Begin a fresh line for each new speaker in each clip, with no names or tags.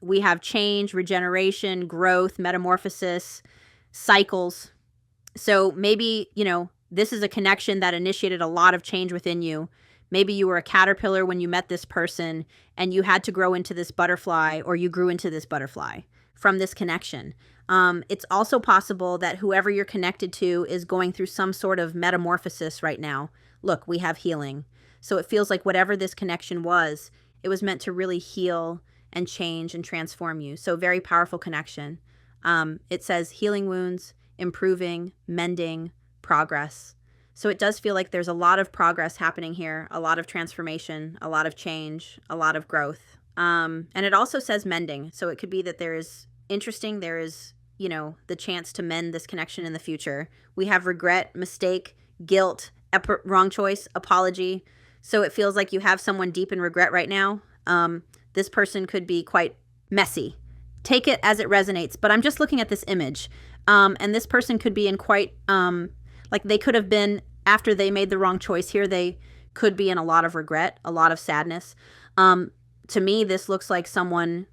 We have change, regeneration, growth, metamorphosis, cycles. So maybe, this is a connection that initiated a lot of change within you. Maybe you were a caterpillar when you met this person and you had to grow into this butterfly, or you grew into this butterfly from this connection. It's also possible that whoever you're connected to is going through some sort of metamorphosis right now. Look, we have healing. So it feels like whatever this connection was, it was meant to really heal and change and transform you. So very powerful connection. It says healing wounds, improving, mending, progress. So it does feel like there's a lot of progress happening here, a lot of transformation, a lot of change, a lot of growth. And it also says mending. So it could be that there is the chance to mend this connection in the future. We have regret, mistake, guilt, wrong choice, apology. So it feels like you have someone deep in regret right now. This person could be quite messy. Take it as it resonates. But I'm just looking at this image. And this person could be in quite, they could have been, after they made the wrong choice here, they could be in a lot of regret, a lot of sadness. To me, this looks like someone,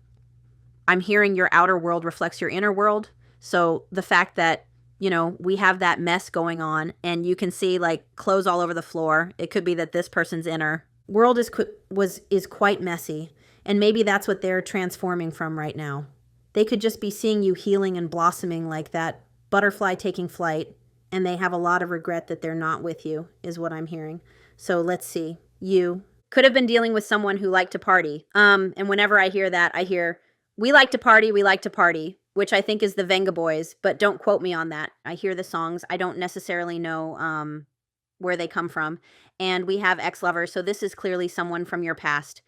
I'm hearing your outer world reflects your inner world. So the fact that, we have that mess going on and you can see clothes all over the floor. It could be that this person's inner world is quite messy. And maybe that's what they're transforming from right now. They could just be seeing you healing and blossoming like that butterfly taking flight. And they have a lot of regret that they're not with you, is what I'm hearing. So let's see. You could have been dealing with someone who liked to party. And whenever I hear that, I hear, we like to party, which I think is the Venga Boys, but don't quote me on that. I hear the songs. I don't necessarily know where they come from. And we have ex-lovers. So this is clearly someone from your past.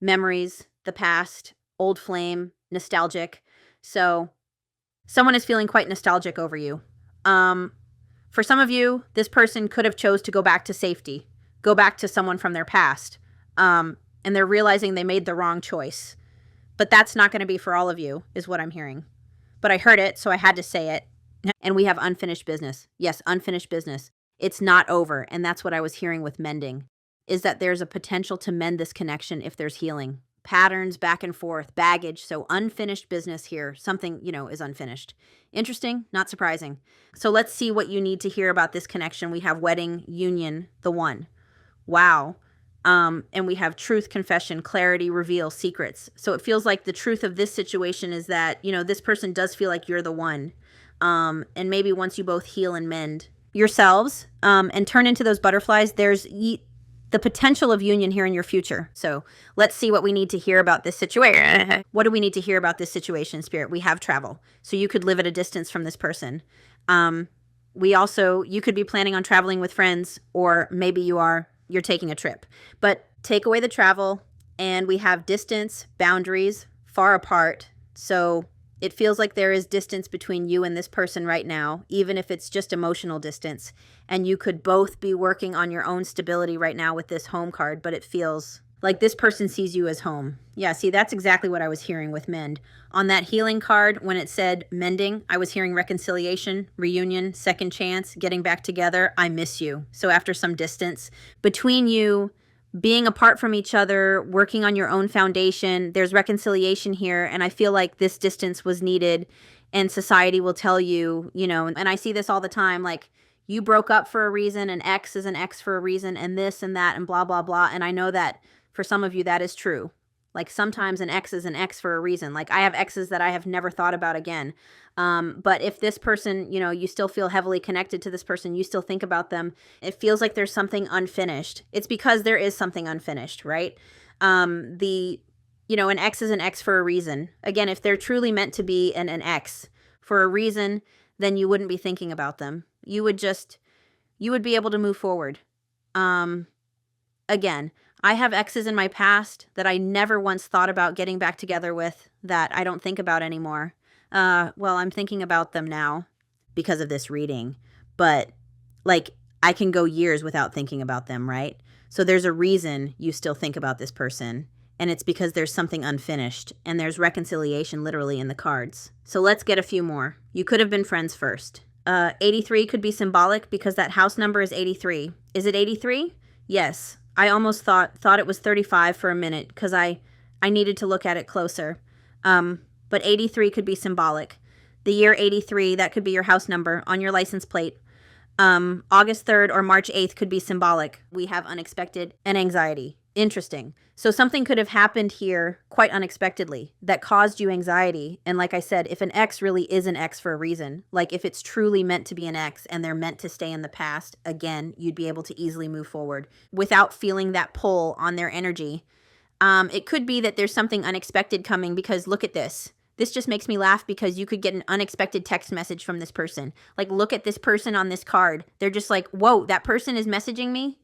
Memories, the past, old flame, nostalgic. So someone is feeling quite nostalgic over you. For some of you, this person could have chose to go back to safety, go back to someone from their past. And they're realizing they made the wrong choice. But that's not going to be for all of you, is what I'm hearing. But I heard it, so I had to say it. And we have unfinished business. Yes, unfinished business. It's not over. And that's what I was hearing with mending, is that there's a potential to mend this connection if there's healing. Patterns back and forth, baggage. So unfinished business here. Something, is unfinished. Interesting, not surprising. So let's see what you need to hear about this connection. We have wedding, union, the one. Wow. And we have truth, confession, clarity, reveal, secrets. So it feels like the truth of this situation is that, this person does feel like you're the one. And maybe once you both heal and mend yourselves and turn into those butterflies, there's the potential of union here in your future. So let's see what we need to hear about this situation. What do we need to hear about this situation, Spirit? We have travel. So you could live at a distance from this person. You could be planning on traveling with friends, or maybe you're taking a trip. But take away the travel, and we have distance, boundaries, far apart. So it feels like there is distance between you and this person right now, even if it's just emotional distance. And you could both be working on your own stability right now with this home card, but it feels like this person sees you as home. Yeah, see, that's exactly what I was hearing with mend. On that healing card, when it said mending, I was hearing reconciliation, reunion, second chance, getting back together. I miss you. So after some distance between you, being apart from each other, working on your own foundation, there's reconciliation here. And I feel like this distance was needed, and society will tell you, and I see this all the time, like, you broke up for a reason, an ex is an ex for a reason, and this and that and blah, blah, blah. And I know that for some of you, that is true. Like, sometimes an ex is an ex for a reason. Like, I have exes that I have never thought about again. But if this person, you still feel heavily connected to this person, you still think about them, it feels like there's something unfinished. It's because there is something unfinished, right? An ex is an ex for a reason. Again, if they're truly meant to be an ex for a reason, then you wouldn't be thinking about them. You would be able to move forward. Again, I have exes in my past that I never once thought about getting back together with, that I don't think about anymore. Well, I'm thinking about them now because of this reading, but I can go years without thinking about them, right? So there's a reason you still think about this person, and it's because there's something unfinished, and there's reconciliation literally in the cards. So let's get a few more. You could have been friends first. 83 could be symbolic because that house number is 83. Is it 83? Yes. I almost thought it was 35 for a minute because I needed to look at it closer. But 83 could be symbolic. The year 83, that could be your house number on your license plate. August 3rd or March 8th could be symbolic. We have unexpected and anxiety. Interesting. So something could have happened here quite unexpectedly that caused you anxiety. And like I said, if an ex really is an ex for a reason, like if it's truly meant to be an ex and they're meant to stay in the past, again, you'd be able to easily move forward without feeling that pull on their energy. It could be that there's something unexpected coming because look at this. This just makes me laugh because you could get an unexpected text message from this person. Like, look at this person on this card. They're just like, whoa, that person is messaging me?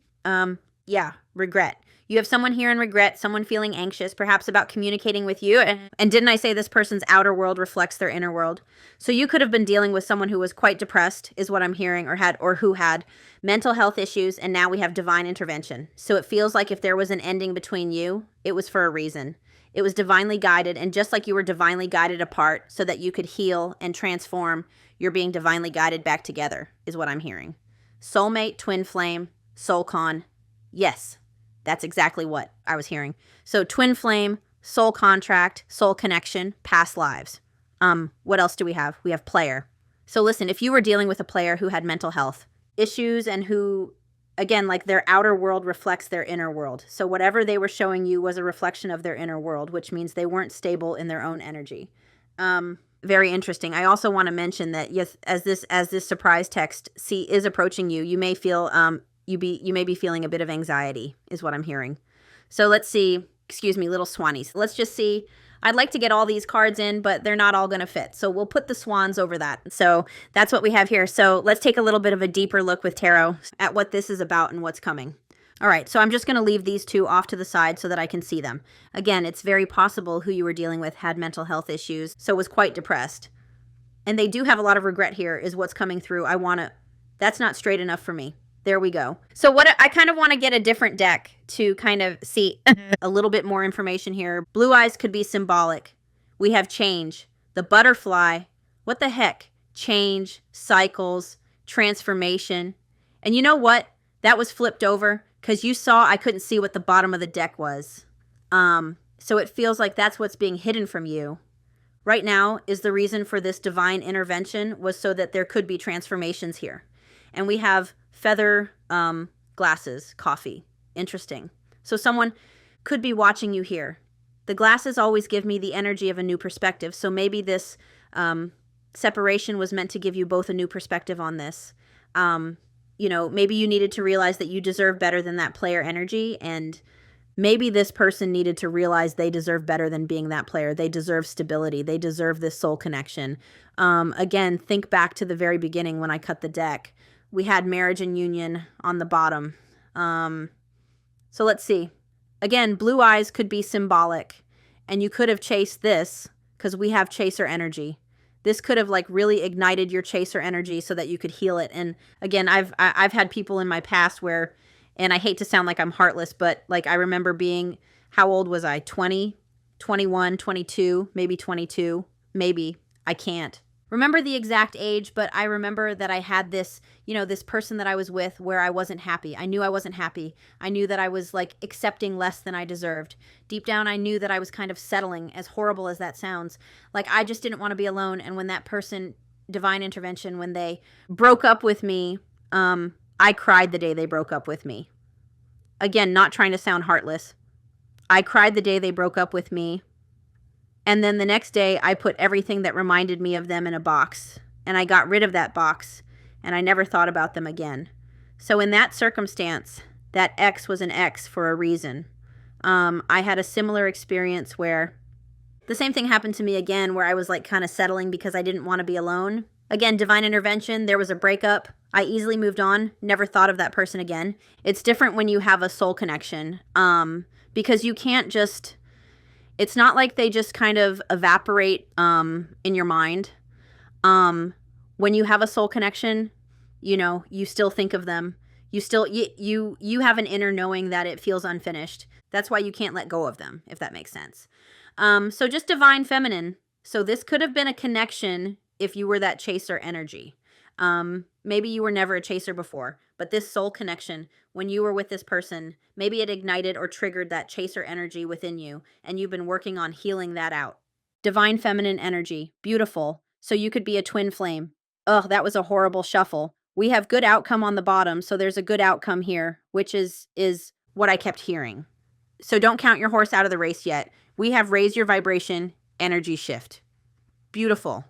Yeah, regret. You have someone here in regret, someone feeling anxious, perhaps about communicating with you. And didn't I say this person's outer world reflects their inner world? So you could have been dealing with someone who was quite depressed, is what I'm hearing, or who had mental health issues, and now we have divine intervention. So it feels like if there was an ending between you, it was for a reason. It was divinely guided, and just like you were divinely guided apart so that you could heal and transform, you're being divinely guided back together, is what I'm hearing. Soulmate, twin flame, soul con. Yes, that's exactly what I was hearing. So twin flame, soul contract, soul connection, past lives. What else do we have? We have player. So listen, if you were dealing with a player who had mental health issues and who, again, like their outer world reflects their inner world. So whatever they were showing you was a reflection of their inner world, which means they weren't stable in their own energy. Very interesting. I also want to mention that yes, as this surprise text is approaching you, you may feel you may be feeling a bit of anxiety, is what I'm hearing. So let's see. Excuse me, little swannies. Let's just see. I'd like to get all these cards in, but they're not all going to fit. So we'll put the swans over that. So that's what we have here. So let's take a little bit of a deeper look with tarot at what this is about and what's coming. All right, so I'm just going to leave these two off to the side so that I can see them. Again, it's very possible who you were dealing with had mental health issues, so was quite depressed. And they do have a lot of regret here is what's coming through. That's not straight enough for me. There we go. So what I kind of want to get a different deck to kind of see a little bit more information here. Blue eyes could be symbolic. We have change. The butterfly. What the heck? Change, cycles, transformation. And you know what? That was flipped over because you saw I couldn't see what the bottom of the deck was. So it feels like that's what's being hidden from you. Right now is the reason for this divine intervention was so that there could be transformations here. And we have feather glasses, coffee. Interesting. So someone could be watching you here. The glasses always give me the energy of a new perspective. So maybe this separation was meant to give you both a new perspective on this. Maybe you needed to realize that you deserve better than that player energy. And maybe this person needed to realize they deserve better than being that player. They deserve stability. They deserve this soul connection. Again, think back to the very beginning when I cut the deck. We had marriage and union on the bottom. So let's see. Again, blue eyes could be symbolic. And you could have chased this because we have chaser energy. This could have like really ignited your chaser energy so that you could heal it. And again, I've had people in my past where, and I hate to sound like I'm heartless, but like I remember being, how old was I? 20, 21, 22, maybe 22, maybe. I can't remember the exact age, but I remember that I had this, this person that I was with where I wasn't happy. I knew I wasn't happy. I knew that I was like accepting less than I deserved. Deep down, I knew that I was kind of settling, as horrible as that sounds. Like I just didn't want to be alone. And when that person, divine intervention, when they broke up with me, I cried the day they broke up with me. Again, not trying to sound heartless. I cried the day they broke up with me. And then the next day, I put everything that reminded me of them in a box. And I got rid of that box. And I never thought about them again. So in that circumstance, that ex was an ex for a reason. I had a similar experience where the same thing happened to me again, where I was like kind of settling because I didn't want to be alone. Again, divine intervention, there was a breakup. I easily moved on, never thought of that person again. It's different when you have a soul connection because you can't just... It's not like they just kind of evaporate in your mind. When you have a soul connection, you still think of them. You still you have an inner knowing that it feels unfinished. That's why you can't let go of them, if that makes sense. So just divine feminine. So this could have been a connection if you were that chaser energy. Maybe you were never a chaser before, but this soul connection, when you were with this person, maybe it ignited or triggered that chaser energy within you, and you've been working on healing that out. divine feminine energy. Beautiful. So you could be a twin flame. Ugh, that was a horrible shuffle. We have good outcome on the bottom, so there's a good outcome here, which is what I kept hearing. So don't count your horse out of the race yet. We have raised your vibration, energy shift. Beautiful.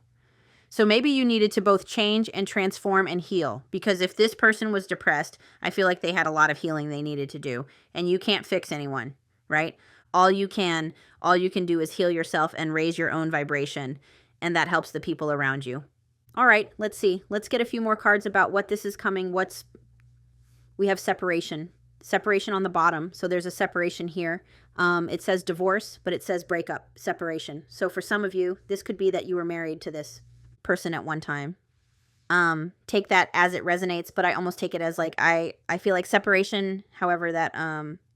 So maybe you needed to both change and transform and heal, because if this person was depressed, I feel like they had a lot of healing they needed to do, and you can't fix anyone, right? All you can do is heal yourself and raise your own vibration, and that helps the people around you. All right, let's see. Let's get a few more cards about what this is coming. We have separation. Separation on the bottom. So there's a separation here. It says divorce, but it says breakup, separation. So for some of you, this could be that you were married to this person at one time. Take that as it resonates, but I almost take it as like, I feel like separation, however that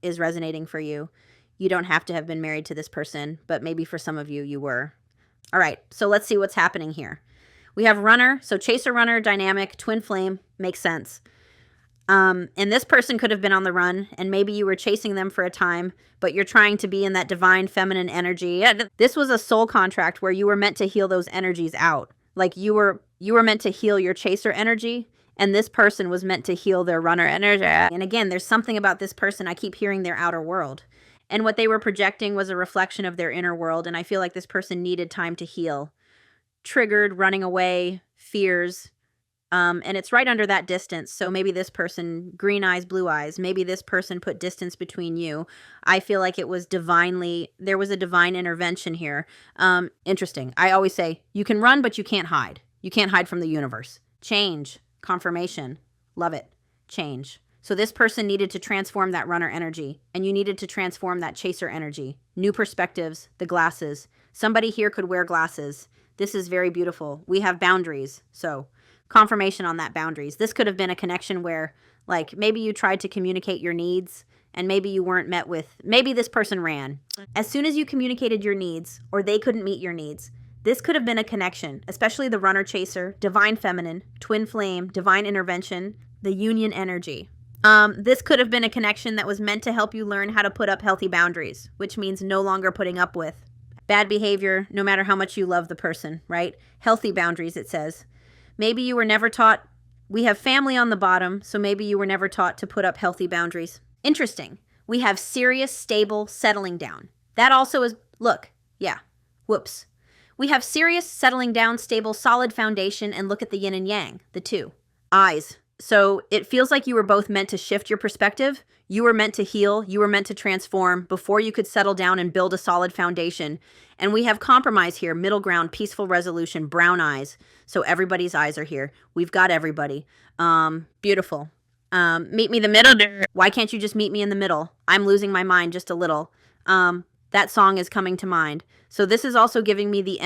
is resonating for you. You don't have to have been married to this person, but maybe for some of you, you were. All right, so let's see what's happening here. We have runner, so chaser runner, dynamic, twin flame, makes sense. And this person could have been on the run, and maybe you were chasing them for a time, but you're trying to be in that divine feminine energy. This was a soul contract where you were meant to heal those energies out. Like you were meant to heal your chaser energy, and this person was meant to heal their runner energy. And again, there's something about this person, I keep hearing their outer world. And what they were projecting was a reflection of their inner world, and I feel like this person needed time to heal. Triggered, running away, fears, and it's right under that distance. So maybe this person, green eyes, blue eyes, maybe this person put distance between you. I feel like it was there was a divine intervention here. Interesting. I always say, you can run, but you can't hide. You can't hide from the universe. Change, confirmation, love it, change. So this person needed to transform that runner energy, and you needed to transform that chaser energy. New perspectives, the glasses. Somebody here could wear glasses. This is very beautiful. We have boundaries, so confirmation on that boundaries. This could have been a connection where, like, maybe you tried to communicate your needs, and maybe you weren't met with, maybe this person ran. As soon as you communicated your needs, or they couldn't meet your needs, this could have been a connection, especially the runner chaser, divine feminine, twin flame, divine intervention, the union energy. This could have been a connection that was meant to help you learn how to put up healthy boundaries, which means no longer putting up with bad behavior, no matter how much you love the person, right? Healthy boundaries, it says. Maybe you were never taught, we have family on the bottom, so maybe you were never taught to put up healthy boundaries. Interesting. We have serious, stable, settling down. That also is, look, yeah, whoops. We have serious, settling down, stable, solid foundation, and look at the yin and yang, the two. Eyes. So it feels like you were both meant to shift your perspective. You were meant to heal. You were meant to transform before you could settle down and build a solid foundation. And we have compromise here, middle ground, peaceful resolution, brown eyes. So everybody's eyes are here. We've got everybody. Beautiful. Meet me the middle. Why can't you just meet me in the middle? I'm losing my mind just a little. That song is coming to mind. So this is also giving me the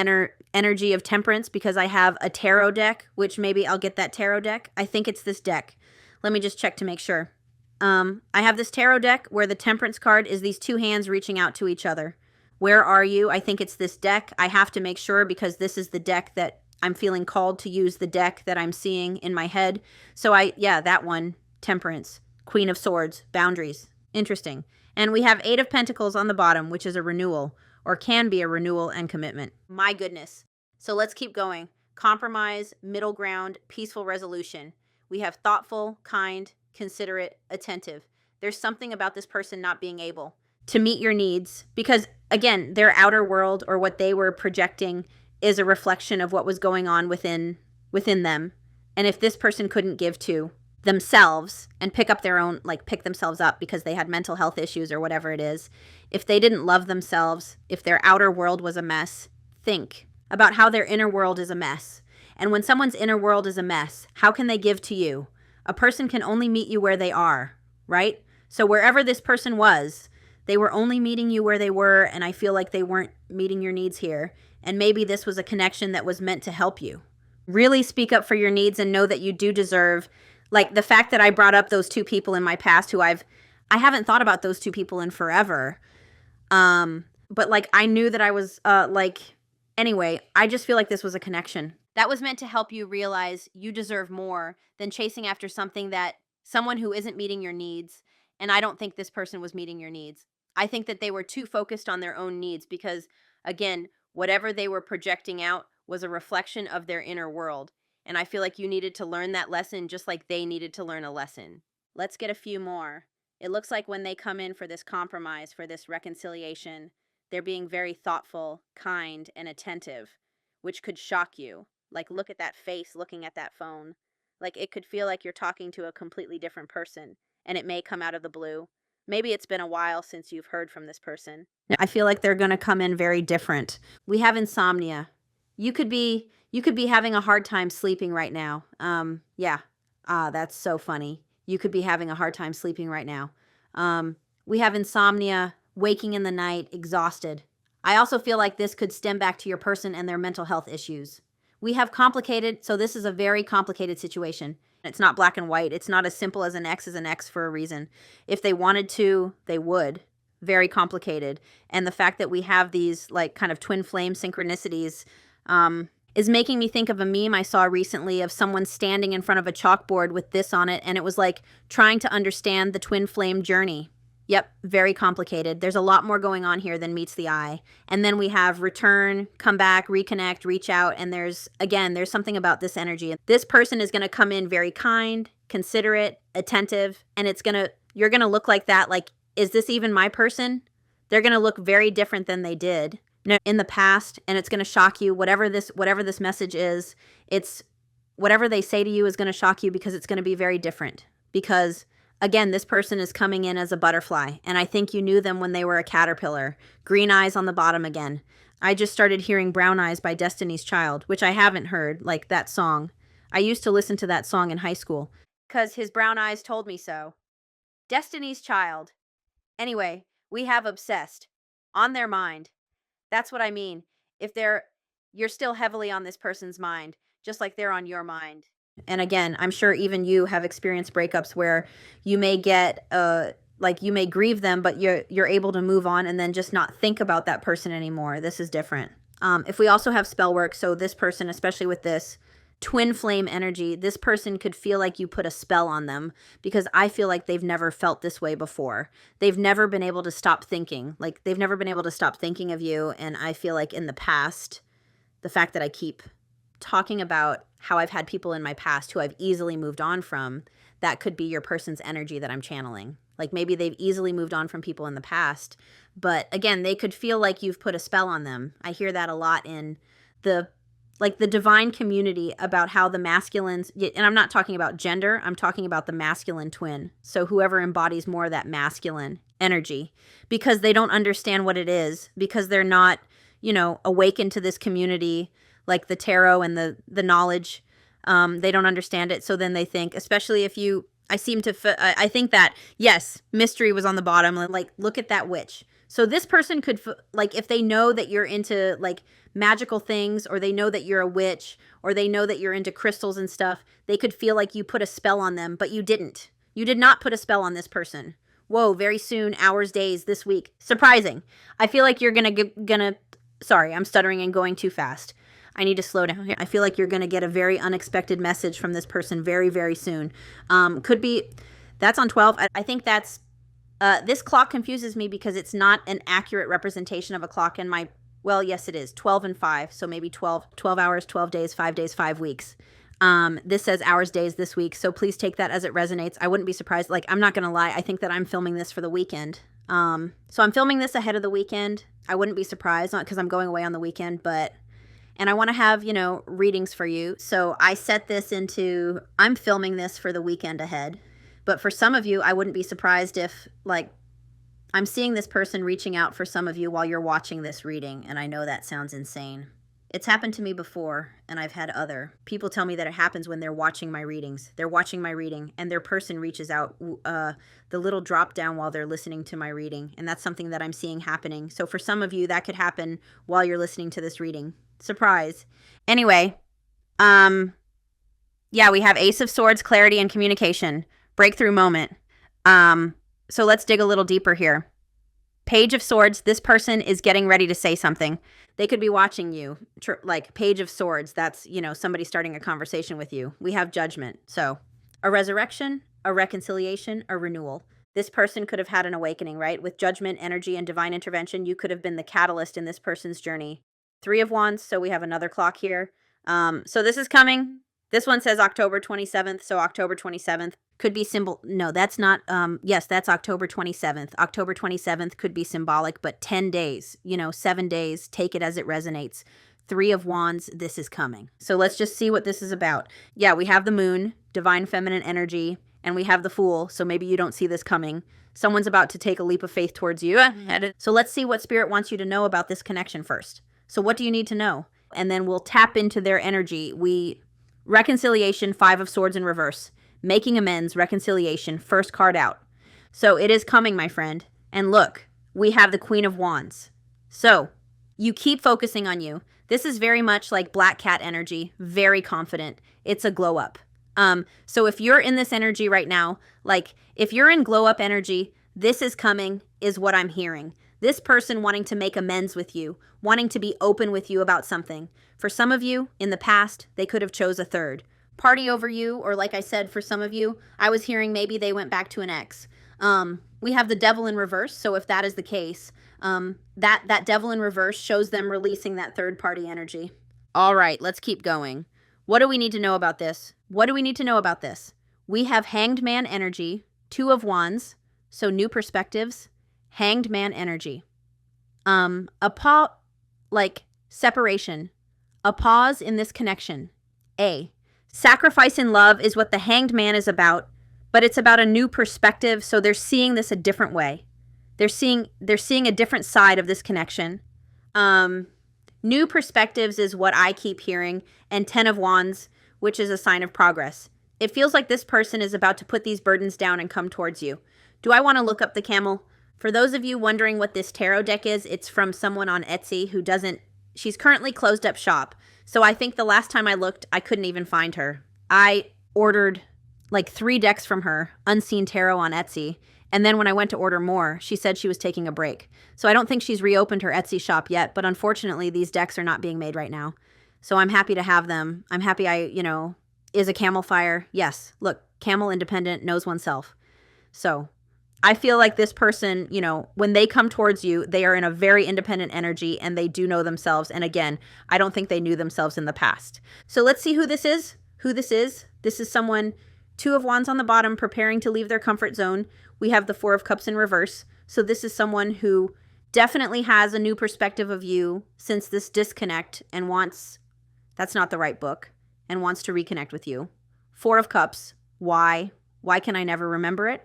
energy of temperance because I have a tarot deck, which maybe I'll get that tarot deck. I think it's this deck. Let me just check to make sure. I have this tarot deck where the temperance card is these two hands reaching out to each other. Where are you? I think it's this deck. I have to make sure because this is the deck that I'm feeling called to use, the deck that I'm seeing in my head. So yeah, that one, temperance, Queen of Swords, boundaries. Interesting. And we have 8 of Pentacles on the bottom, which is a renewal, or can be a renewal and commitment. My goodness. So let's keep going. Compromise, middle ground, peaceful resolution. We have thoughtful, kind, considerate, attentive. There's something about this person not being able to meet your needs because, again, their outer world or what they were projecting is a reflection of what was going on within them. And if this person couldn't give to themselves and pick up their own, like pick themselves up because they had mental health issues or whatever it is, if they didn't love themselves, if their outer world was a mess, think about how their inner world is a mess. And when someone's inner world is a mess, how can they give to you? A person can only meet you where they are, right? So wherever this person was, they were only meeting you where they were, and I feel like they weren't meeting your needs here. And maybe this was a connection that was meant to help you. Really speak up for your needs and know that you do deserve. Like the fact that I brought up those 2 people in my past who I haven't thought about those 2 people in forever. But like I knew that I was anyway, I just feel like this was a connection. That was meant to help you realize you deserve more than chasing after someone who isn't meeting your needs. And I don't think this person was meeting your needs. I think that they were too focused on their own needs because, again, Whatever they were projecting out was a reflection of their inner world. And I feel like you needed to learn that lesson just like they needed to learn a lesson. Let's get a few more. It looks like when they come in for this compromise, for this reconciliation, they're being very thoughtful, kind, and attentive, which could shock you. Like, look at that face looking at that phone. Like, it could feel like you're talking to a completely different person, and it may come out of the blue. Maybe it's been a while since you've heard from this person. I feel like they're going to come in very different. We have insomnia. You could be having a hard time sleeping right now. Yeah. That's so funny. You could be having a hard time sleeping right now. We have insomnia, waking in the night, exhausted. I also feel like this could stem back to your person and their mental health issues. We have complicated, so this is a very complicated situation. It's not black and white. It's not as simple as an X is an X for a reason. If they wanted to, they would. Very complicated. And the fact that we have these like kind of twin flame synchronicities is making me think of a meme I saw recently of someone standing in front of a chalkboard with this on it, and it was like trying to understand the twin flame journey. Yep, very complicated. There's a lot more going on here than meets the eye. And then we have return, come back, reconnect, reach out, and there's something about this energy. This person is going to come in very kind, considerate, attentive, and you're going to look like that, like, is this even my person? They're going to look very different than they did in the past, and it's going to shock you. Whatever this message is, whatever they say to you is going to shock you because it's going to be very different. Because again, this person is coming in as a butterfly, and I think you knew them when they were a caterpillar. Green eyes on the bottom again. I just started hearing Brown Eyes by Destiny's Child, which I haven't heard, like that song. I used to listen to that song in high school because his brown eyes told me so. Destiny's Child. Anyway, we have obsessed. On their mind. That's what I mean. You're still heavily on this person's mind, just like they're on your mind. And again, I'm sure even you have experienced breakups where you may get, you may grieve them, but you're able to move on and then just not think about that person anymore. This is different. If we also have spell work, so this person, especially with this twin flame energy, this person could feel like you put a spell on them because I feel like they've never felt this way before. They've never been able to stop thinking. Like, they've never been able to stop thinking of you. And I feel like in the past, the fact that I keep talking about how I've had people in my past who I've easily moved on from, that could be your person's energy that I'm channeling. Like, maybe they've easily moved on from people in the past, but again, they could feel like you've put a spell on them. I hear that a lot in the divine community about how the masculines, and I'm not talking about gender, I'm talking about the masculine twin. So whoever embodies more of that masculine energy, because they don't understand what it is, because they're not, awakened to this community, like the tarot and the knowledge. They don't understand it. So then they think, especially if I think that, yes, mystery was on the bottom. Like, look at that witch. So this person could, if they know that you're into, like, magical things, or they know that you're a witch, or they know that you're into crystals and stuff, they could feel like you put a spell on them, but you didn't. You did not put a spell on this person. Whoa, very soon, hours, days, this week. Surprising. I feel like you're sorry, I'm stuttering and going too fast. I need to slow down here. I feel like you're going to get a very unexpected message from this person very, very soon. Could be, that's on 12. I think that's, this clock confuses me because it's not an accurate representation of a clock in my, well, yes, it is 12 and 5. So maybe 12 hours, 12 days, 5 weeks. This says hours, days this week. So please take that as it resonates. I wouldn't be surprised. Like, I'm not going to lie. I think that I'm filming this for the weekend. So I'm filming this ahead of the weekend. I wouldn't be surprised, not because I'm going away on the weekend, and I want to have, readings for you. So I set this into, I'm filming this for the weekend ahead. But for some of you, I wouldn't be surprised if, I'm seeing this person reaching out for some of you while you're watching this reading. And I know that sounds insane. It's happened to me before, and I've had other people tell me that it happens when they're watching my readings. They're watching my reading, and their person reaches out, the little drop down while they're listening to my reading. And that's something that I'm seeing happening. So for some of you, that could happen while you're listening to this reading. Surprise. Anyway, we have Ace of Swords, clarity and communication, breakthrough moment. So let's dig a little deeper here. Page of Swords, this person is getting ready to say something. They could be watching you, Page of Swords, that's, somebody starting a conversation with you. We have Judgment. So a resurrection, a reconciliation, a renewal. This person could have had an awakening, right? With Judgment, energy, and divine intervention, you could have been the catalyst in this person's journey. Three of Wands, so we have another clock here. So this is coming. This one says October 27th, so October 27th could be symbol. No, that's not. Yes, that's October 27th. October 27th could be symbolic, but 10 days, 7 days, take it as it resonates. Three of Wands, this is coming. So let's just see what this is about. Yeah, we have the moon, divine feminine energy, and we have the Fool, so maybe you don't see this coming. Someone's about to take a leap of faith towards you. So let's see what Spirit wants you to know about this connection first. So what do you need to know? And then we'll tap into their energy. Reconciliation, Five of Swords in reverse. Making amends, reconciliation, first card out. So it is coming, my friend. And look, we have the Queen of Wands. So you keep focusing on you. This is very much like Black Cat energy, very confident. It's a glow up. So if you're in this energy right now, like if you're in glow up energy, this is coming is what I'm hearing. This person wanting to make amends with you, wanting to be open with you about something. For some of you, in the past, they could have chose a third. Party over you, or like I said, for some of you, I was hearing maybe they went back to an ex. We have the Devil in reverse, so if that is the case, that Devil in reverse shows them releasing that third party energy. All right, let's keep going. What do we need to know about this? What do we need to know about this? We have Hanged Man energy, Two of Wands, so new perspectives, Hanged Man energy. Separation. A pause in this connection. Sacrifice in love is what the Hanged Man is about, but it's about a new perspective, so they're seeing this a different way. They're seeing a different side of this connection. New perspectives is what I keep hearing, and Ten of Wands, which is a sign of progress. It feels like this person is about to put these burdens down and come towards you. Do I want to look up the camel? For those of you wondering what this tarot deck is, it's from someone on Etsy who she's currently closed up shop. So I think the last time I looked, I couldn't even find her. I ordered like 3 decks from her, Unseen Tarot on Etsy. And then when I went to order more, she said she was taking a break. So I don't think she's reopened her Etsy shop yet, but unfortunately these decks are not being made right now. So I'm happy to have them. I'm happy is a camel fire? Yes. Look, camel independent, knows oneself. So I feel like this person, when they come towards you, they are in a very independent energy and they do know themselves. And again, I don't think they knew themselves in the past. So let's see who this is. This is someone, Two of Wands on the bottom, preparing to leave their comfort zone. We have the Four of Cups in reverse. So this is someone who definitely has a new perspective of you since this disconnect and that's not the right book, and wants to reconnect with you. Four of Cups. Why? Why can I never remember it?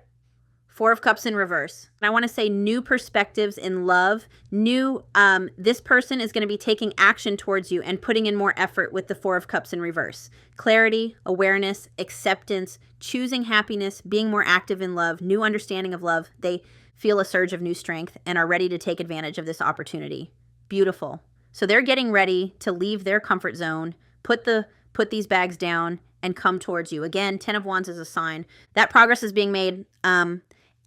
Four of Cups in reverse. And I want to say new perspectives in love. This person is going to be taking action towards you and putting in more effort with the Four of Cups in reverse. Clarity, awareness, acceptance, choosing happiness, being more active in love, new understanding of love. They feel a surge of new strength and are ready to take advantage of this opportunity. Beautiful. So they're getting ready to leave their comfort zone, put these bags down, and come towards you. Again, Ten of Wands is a sign that progress is being made.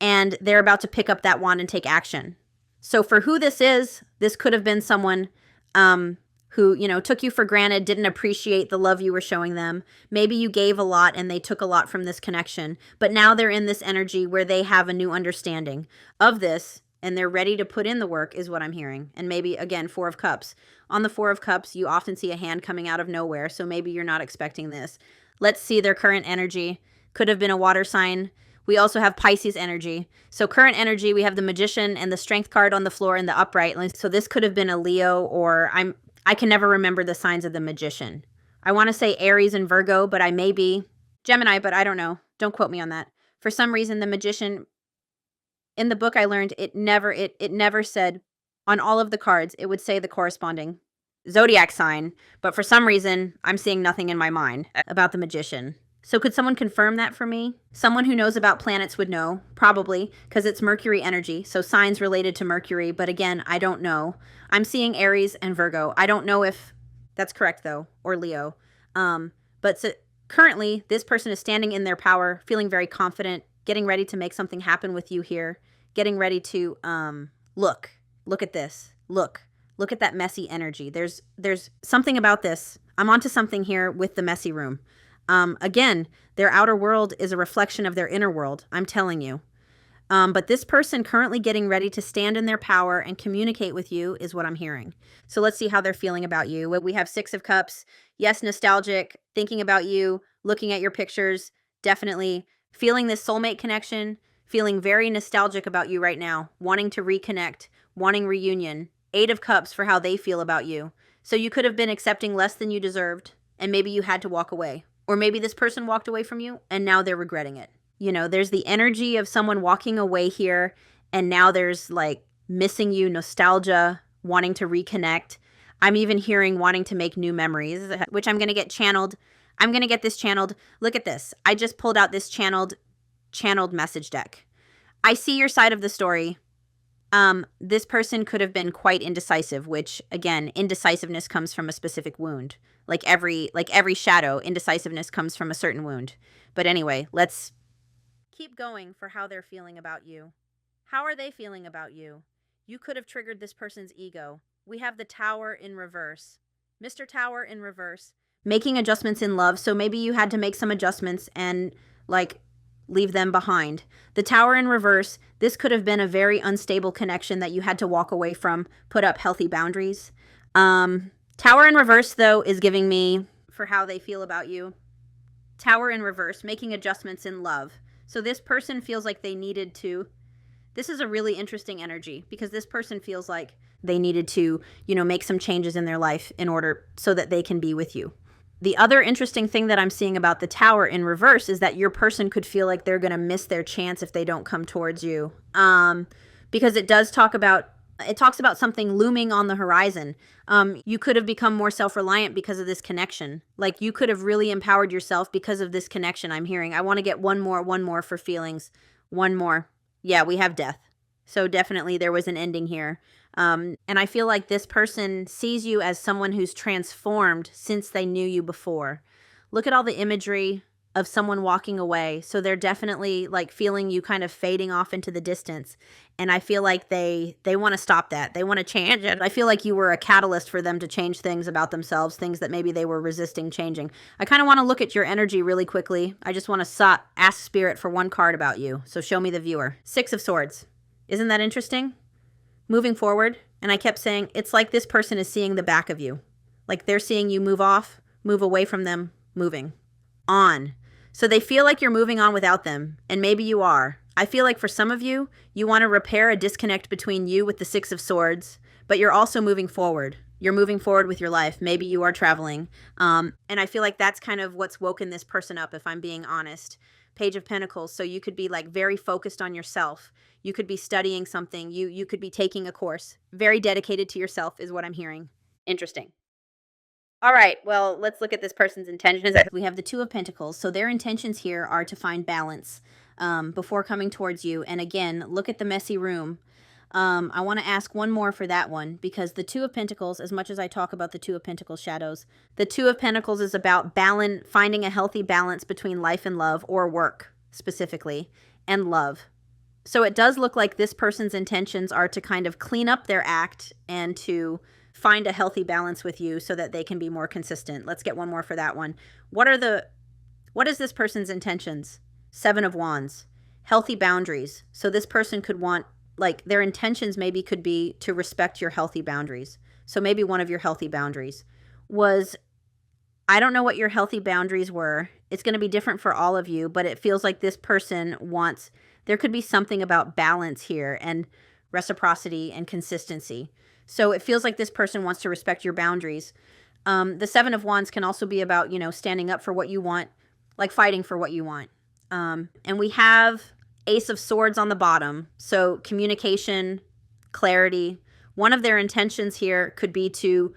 And they're about to pick up that wand and take action. So for who this is, this could have been someone who, took you for granted, didn't appreciate the love you were showing them. Maybe you gave a lot and they took a lot from this connection. But now they're in this energy where they have a new understanding of this and they're ready to put in the work is what I'm hearing. And maybe, again, Four of Cups. On the Four of Cups, you often see a hand coming out of nowhere. So maybe you're not expecting this. Let's see their current energy. Could have been a water sign. We also have Pisces energy. So current energy, we have the Magician and the Strength card on the floor in the upright. So this could have been a Leo, or I can never remember the signs of the Magician. I want to say Aries and Virgo, but I may be Gemini, but I don't know. Don't quote me on that. For some reason, the Magician, in the book I learned, it never said on all of the cards, it would say the corresponding zodiac sign. But for some reason, I'm seeing nothing in my mind about the Magician. So could someone confirm that for me? Someone who knows about planets would know, probably, because it's Mercury energy, so signs related to Mercury, but again, I don't know. I'm seeing Aries and Virgo. I don't know if that's correct, though, or Leo. Currently, this person is standing in their power, feeling very confident, getting ready to make something happen with you here, getting ready to, look at this. Look at that messy energy. There's something about this. I'm onto something here with the messy room. Again, their outer world is a reflection of their inner world. I'm telling you. But this person currently getting ready to stand in their power and communicate with you is what I'm hearing. So let's see how they're feeling about you. We have 6 of Cups. Yes, nostalgic, thinking about you, looking at your pictures, definitely feeling this soulmate connection, feeling very nostalgic about you right now, wanting to reconnect, wanting reunion. 8 of Cups for how they feel about you. So you could have been accepting less than you deserved, and maybe you had to walk away. Or maybe this person walked away from you, and now they're regretting it. You know, there's the energy of someone walking away here, and now there's like missing you, nostalgia, wanting to reconnect. I'm even hearing wanting to make new memories, which I'm going to get channeled. I'm going to get this channeled. Look at this. I just pulled out this channeled message deck. I see your side of the story. This person could have been quite indecisive, which again, indecisiveness comes from a specific wound. Like every shadow, indecisiveness comes from a certain wound. But anyway, let's keep going for how they're feeling about you. How are they feeling about you? You could have triggered this person's ego. We have the Tower in reverse. Mr. Tower in reverse. Making adjustments in love. So maybe you had to make some adjustments and like leave them behind. The Tower in reverse. This could have been a very unstable connection that you had to walk away from, put up healthy boundaries. Tower in reverse, though, is giving me for how they feel about you. Tower in reverse, making adjustments in love. So this person feels like they needed to. This is a really interesting energy because this person feels like they needed to, make some changes in their life in order so that they can be with you. The other interesting thing that I'm seeing about the Tower in reverse is that your person could feel like they're going to miss their chance if they don't come towards you. Because it talks about something looming on the horizon. You could have become more self-reliant because of this connection. Like you could have really empowered yourself because of this connection I'm hearing. I want to get one more for feelings. One more. Yeah, we have death. So definitely there was an ending here. And I feel like this person sees you as someone who's transformed since they knew you before. Look at all the imagery of someone walking away. So they're definitely like feeling you kind of fading off into the distance. And I feel like they want to stop that. They want to change it. I feel like you were a catalyst for them to change things about themselves, things that maybe they were resisting changing. I kind of want to look at your energy really quickly. I just want to ask Spirit for one card about you. So show me the viewer. 6 of Swords. Isn't that interesting? Moving forward. And I kept saying, it's like this person is seeing the back of you. Like they're seeing you move off, move away from them, moving on. So they feel like you're moving on without them. And maybe you are. I feel like for some of you, you want to repair a disconnect between you with the 6 of Swords, but you're also moving forward. You're moving forward with your life. Maybe you are traveling. And I feel like that's kind of what's woken this person up, if I'm being honest. Page of Pentacles. So you could be like very focused on yourself. You could be studying something. You could be taking a course. Very dedicated to yourself is what I'm hearing. Interesting. All right, well, let's look at this person's intentions. We have the 2 of Pentacles. So their intentions here are to find balance before coming towards you. And again, look at the messy room. I want to ask one more for that one because the 2 of Pentacles, as much as I talk about the 2 of Pentacles shadows, the 2 of Pentacles is about finding a healthy balance between life and love, or work specifically, and love. So it does look like this person's intentions are to kind of clean up their act and to find a healthy balance with you so that they can be more consistent. Let's get one more for that one. What is this person's intentions? 7 of Wands. Healthy boundaries. So this person could want, like, their intentions maybe could be to respect your healthy boundaries. So maybe one of your healthy boundaries was, I don't know what your healthy boundaries were. It's going to be different for all of you, but it feels like this person wants, there could be something about balance here and reciprocity and consistency. So it feels like this person wants to respect your boundaries. The 7 of Wands can also be about, standing up for what you want, like fighting for what you want. And we have Ace of Swords on the bottom. So communication, clarity. One of their intentions here could be to,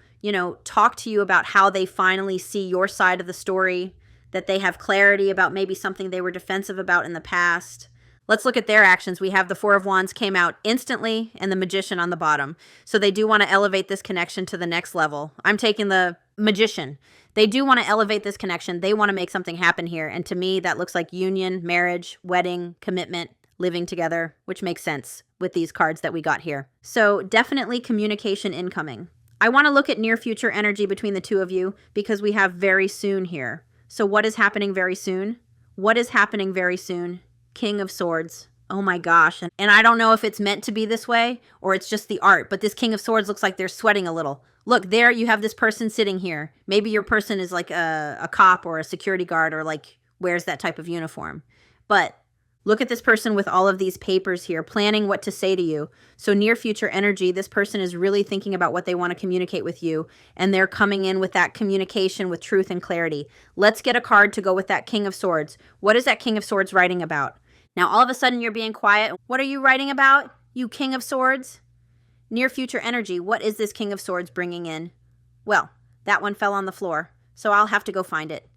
talk to you about how they finally see your side of the story, that they have clarity about maybe something they were defensive about in the past. Let's look at their actions. We have the 4 of Wands came out instantly and the Magician on the bottom. So they do want to elevate this connection to the next level. I'm taking the Magician. They do want to elevate this connection. They want to make something happen here. And to me, that looks like union, marriage, wedding, commitment, living together, which makes sense with these cards that we got here. So definitely communication incoming. I want to look at near future energy between the 2 of you because we have very soon here. So what is happening very soon? What is happening very soon? King of Swords. Oh my gosh. And I don't know if it's meant to be this way or it's just the art, but this King of Swords looks like they're sweating a little. Look, there you have this person sitting here. Maybe your person is like a cop or a security guard or like wears that type of uniform. But look at this person with all of these papers here, planning what to say to you. So near future energy, this person is really thinking about what they want to communicate with you, and they're coming in with that communication with truth and clarity. Let's get a card to go with that King of Swords. What is that King of Swords writing about? Now, all of a sudden, you're being quiet. What are you writing about, you King of Swords? Near future energy, what is this King of Swords bringing in? Well, that one fell on the floor, so I'll have to go find it.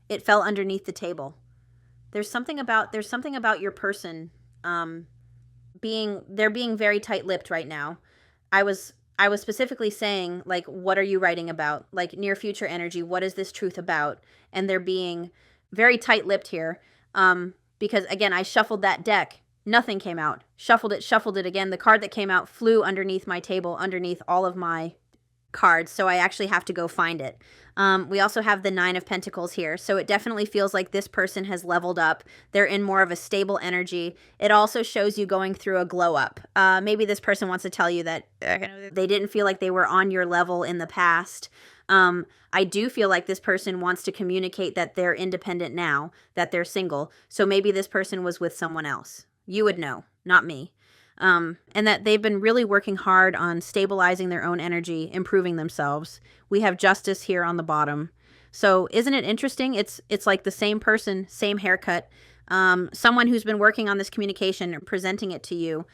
It fell underneath the table. There's something about your person being very tight-lipped right now. I was specifically saying, like, what are you writing about? Like, near future energy, what is this truth about? And they're being very tight-lipped here. Because, again, I shuffled that deck. Nothing came out. Shuffled it again. The card that came out flew underneath my table, underneath all of my cards, so I actually have to go find it. We also have the 9 of Pentacles here, so it definitely feels like this person has leveled up. They're in more of a stable energy. It also shows you going through a glow up. Maybe this person wants to tell you that they didn't feel like they were on your level in the past. I do feel like this person wants to communicate that they're independent now, that they're single. So maybe this person was with someone else. You would know, not me. And that they've been really working hard on stabilizing their own energy, improving themselves. We have Justice here on the bottom. So isn't it interesting? It's like the same person, same haircut, someone who's been working on this communication and presenting it to you.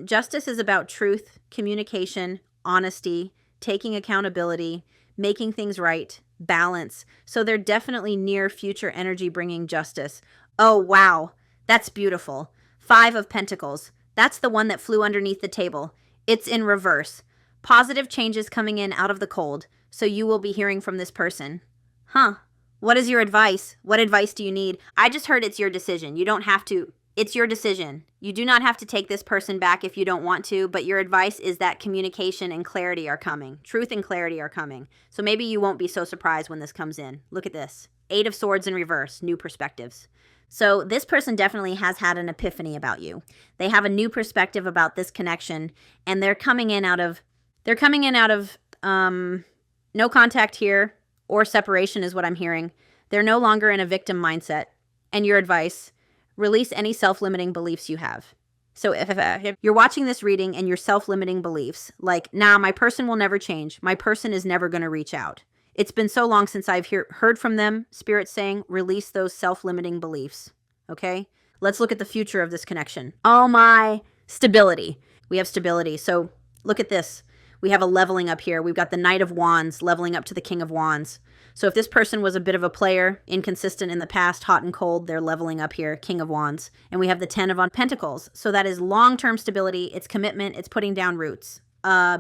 Justice is about truth, communication, honesty, taking accountability, making things right, balance. So they're definitely near future energy bringing justice. Oh, wow. That's beautiful. 5 of Pentacles. That's the one that flew underneath the table. It's in reverse. Positive changes coming in out of the cold. So you will be hearing from this person. Huh. What is your advice? What advice do you need? I just heard it's your decision. You don't have to. It's your decision. You do not have to take this person back if you don't want to, but your advice is that communication and clarity are coming. Truth and clarity are coming. So maybe you won't be so surprised when this comes in. Look at this. 8 of Swords in reverse. New perspectives. So this person definitely has had an epiphany about you. They have a new perspective about this connection, and they're coming in out of no contact here or separation is what I'm hearing. They're no longer in a victim mindset. And your advice, release any self-limiting beliefs you have. So if you're watching this reading and your self-limiting beliefs, like, nah, my person will never change. My person is never going to reach out. It's been so long since I've heard from them. Spirit's saying, release those self-limiting beliefs. Okay? Let's look at the future of this connection. Oh my, stability. We have stability. So look at this. We have a leveling up here. We've got the Knight of Wands leveling up to the King of Wands. So if this person was a bit of a player, inconsistent in the past, hot and cold, they're leveling up here, King of Wands. And we have the 10 of Pentacles. So that is long-term stability. It's commitment. It's putting down roots.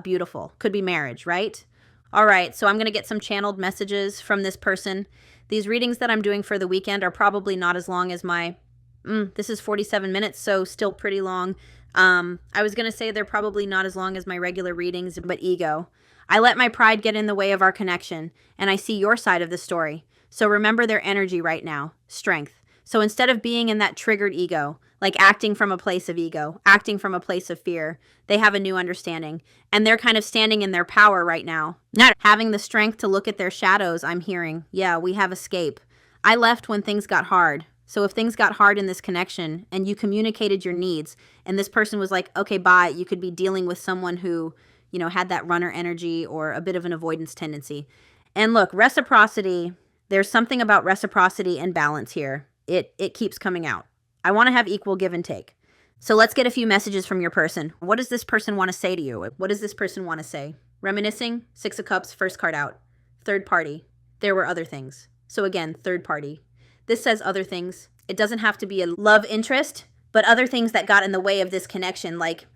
Beautiful. Could be marriage, right? All right, so I'm going to get some channeled messages from this person. These readings that I'm doing for the weekend are probably not as long as my... this is 47 minutes, so still pretty long. I was going to say they're probably not as long as my regular readings, but ego. I let my pride get in the way of our connection, and I see your side of the story. So remember their energy right now, strength. So instead of being in that triggered ego, like acting from a place of ego, acting from a place of fear, they have a new understanding. And they're kind of standing in their power right now. Not having the strength to look at their shadows, I'm hearing. Yeah, we have escape. I left when things got hard. So if things got hard in this connection and you communicated your needs and this person was like, okay, bye, you could be dealing with someone who, you know, had that runner energy or a bit of an avoidance tendency. And look, reciprocity, there's something about reciprocity and balance here. It keeps coming out. I want to have equal give and take. So let's get a few messages from your person. What does this person want to say to you? What does this person want to say? Reminiscing, 6 of Cups, first card out. Third party. There were other things. So again, third party. This says other things. It doesn't have to be a love interest, but other things that got in the way of this connection. Like,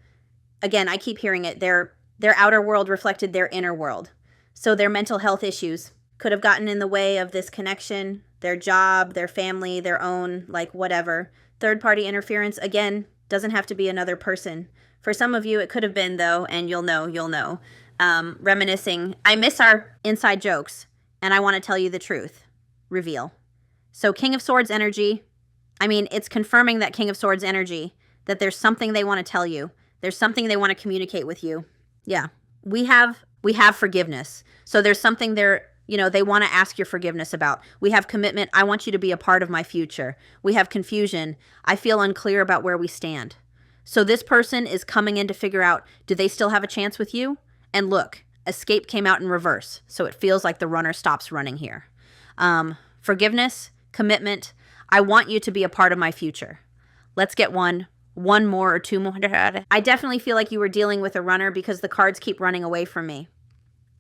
again, I keep hearing it. Their outer world reflected their inner world. So their mental health issues could have gotten in the way of this connection, their job, their family, their own, like whatever. Third-party interference, again, doesn't have to be another person. For some of you, it could have been, though, and you'll know. Reminiscing. I miss our inside jokes, and I want to tell you the truth. Reveal. So King of Swords energy. I mean, it's confirming that King of Swords energy. that there's something they want to tell you. There's something they want to communicate with you. Yeah. We have forgiveness. So there's something there, you know, they want to ask your forgiveness about. We have commitment. I want you to be a part of my future. We have confusion. I feel unclear about where we stand. So this person is coming in to figure out, do they still have a chance with you? And look, escape came out in reverse. So it feels like the runner stops running here. Forgiveness, commitment. I want you to be a part of my future. Let's get one more or two more. I definitely feel like you were dealing with a runner because the cards keep running away from me.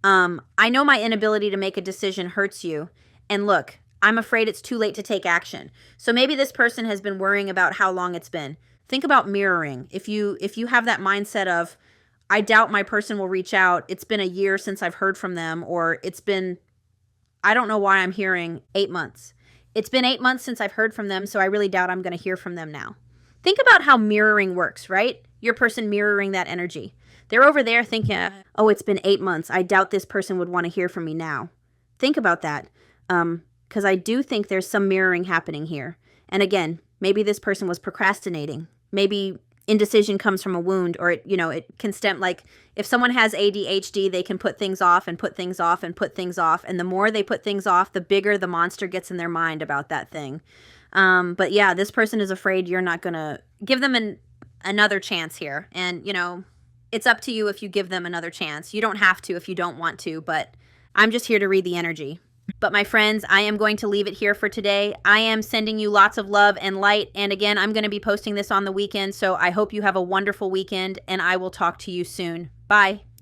I know my inability to make a decision hurts you. And look, I'm afraid it's too late to take action. So maybe this person has been worrying about how long it's been. Think about mirroring. If you have that mindset of, I doubt my person will reach out. It's been a year since I've heard from them, or it's been, I don't know why I'm hearing 8 months. It's been 8 months since I've heard from them, so I really doubt I'm going to hear from them now. Think about how mirroring works, right? Your person mirroring that energy. They're over there thinking, oh, it's been 8 months. I doubt this person would want to hear from me now. Think about that, because I do think there's some mirroring happening here. And again, maybe this person was procrastinating. Maybe indecision comes from a wound, or it can stem, like if someone has ADHD, they can put things off and put things off and put things off. And the more they put things off, the bigger the monster gets in their mind about that thing. But yeah, this person is afraid you're not going to give them another chance here. And, it's up to you if you give them another chance. You don't have to if you don't want to, but I'm just here to read the energy. But my friends, I am going to leave it here for today. I am sending you lots of love and light. And again, I'm going to be posting this on the weekend. So I hope you have a wonderful weekend, and I will talk to you soon. Bye.